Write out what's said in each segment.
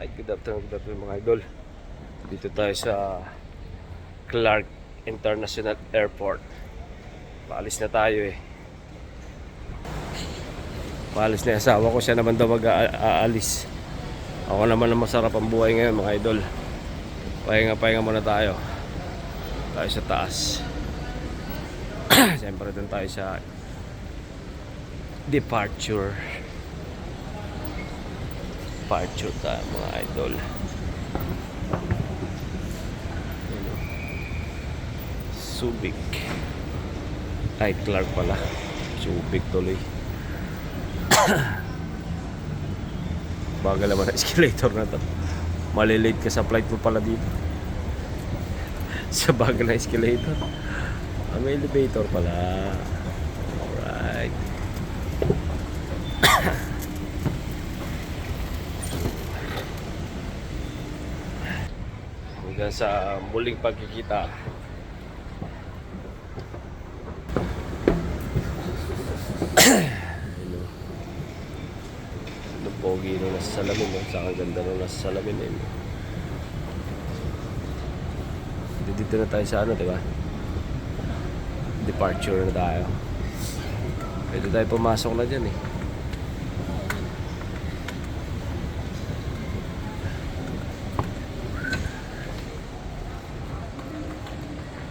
Alright, good afternoon mga idol. Dito tayo sa Clark International Airport. Paalis na tayo eh. Paalis na yung asawa ko, siya naman daw mag-aalis. Ako naman ang masarap ang buhay ngayon mga idol. Pahinga muna tayo. Tayo sa taas. Siyempre dun tayo sa departure tayo mga idol. Subic. Ay, Clark pala. Subic tuloy. Bagal naman ang escalator na to. Malilate ka sa flight mo pala dito. Sa bagal na escalator. May elevator pala. Alright. Hanggang sa muling pagkikita. Ano pogi nung nasa salamin, no? Saka ganda nung nasa salamin eh. Dito na tayo sa ano, diba? Departure na tayo. Pwede tayo pumasok na dyan eh.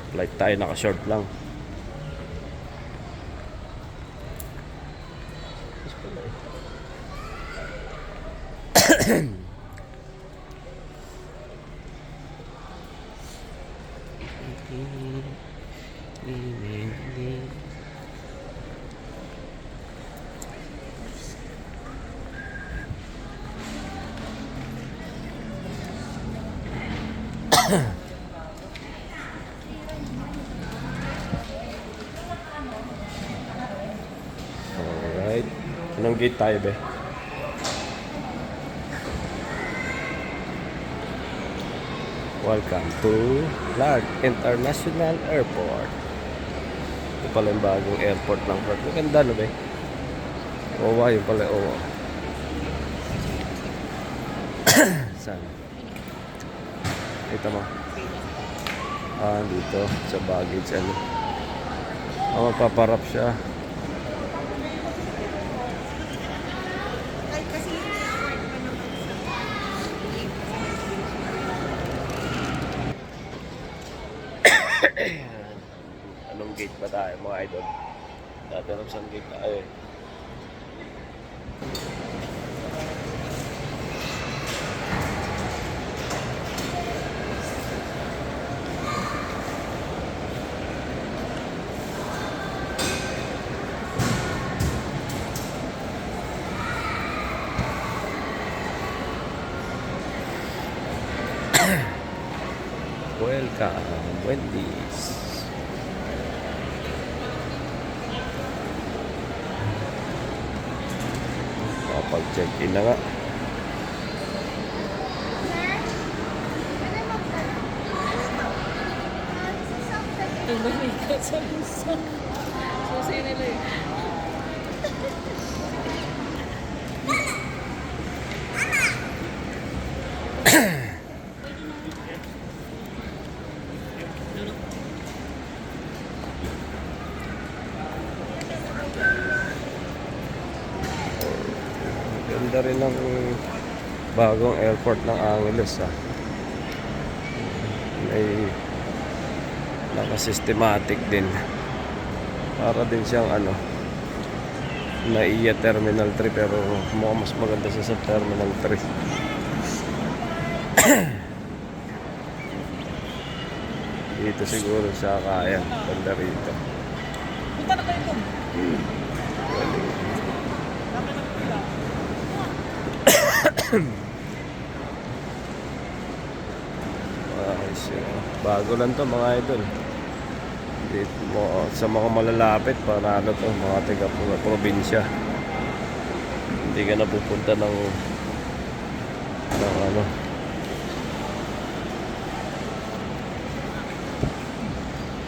Flight tayo, naka-short lang. Alright. Anong gate tayo be? Welcome to Clark International Airport. Ito pala yung bagong airport ng Clark. Maganda no be? Oo, yun pala. Oo. Saan? Ito mo. Dito sa baggage ano. Mapaparap siya. Anong gate ba tayo mga idol? Dati alam saan gate tayo eh. Welcome, Wendy's. Kapag-check-in na nga. Susi nila eh. Ganda rin ng bagong airport ng Angeles May naka-systematic din. Para din siyang ano, NAIA Terminal 3 pero mukhang mas maganda siya sa Terminal 3. Dito siguro siya kaya. Ganda rito. Punta na kayo doon. Bago lang to mga idol. Dito mo sa mga malalapit para ano to, mga taga probinsya. Hindi ka na pupunta ng ano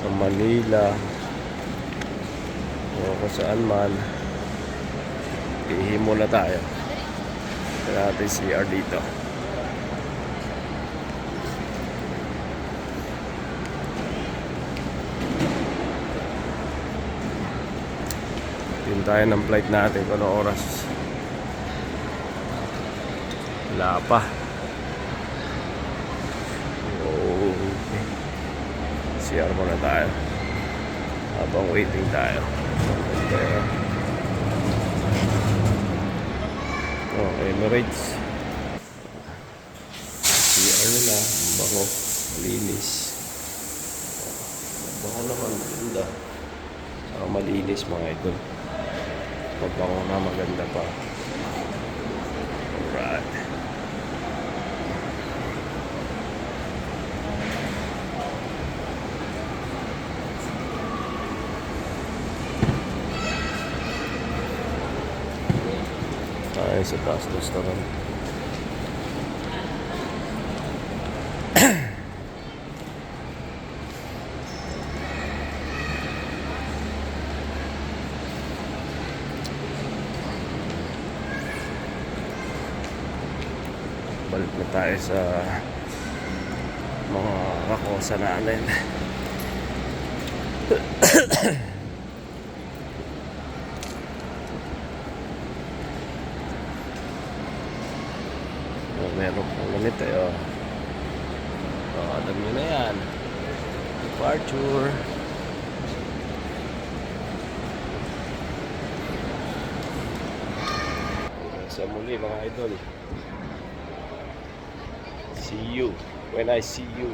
ng Manila o kung saan man. Ihimo na tayo. Ito natin CR dito. Tingin tayo ng flight natin kung anong oras. Wala pa. Okay. CR muna tayo. Habang waiting tayo. Okay. Oh, Emirates. CR nila. Ang bango. Malinis. Bango naman. Ganda. Saka malinis mga idol. Mabango na, maganda pa. Alright. Tayo sa taas restaurant. Balik na tayo sa mga kakosa natin. Meron pong ganito eh. Alam nyo na yan. Departure. Hanggang sa muli mga idol. See you when I see you.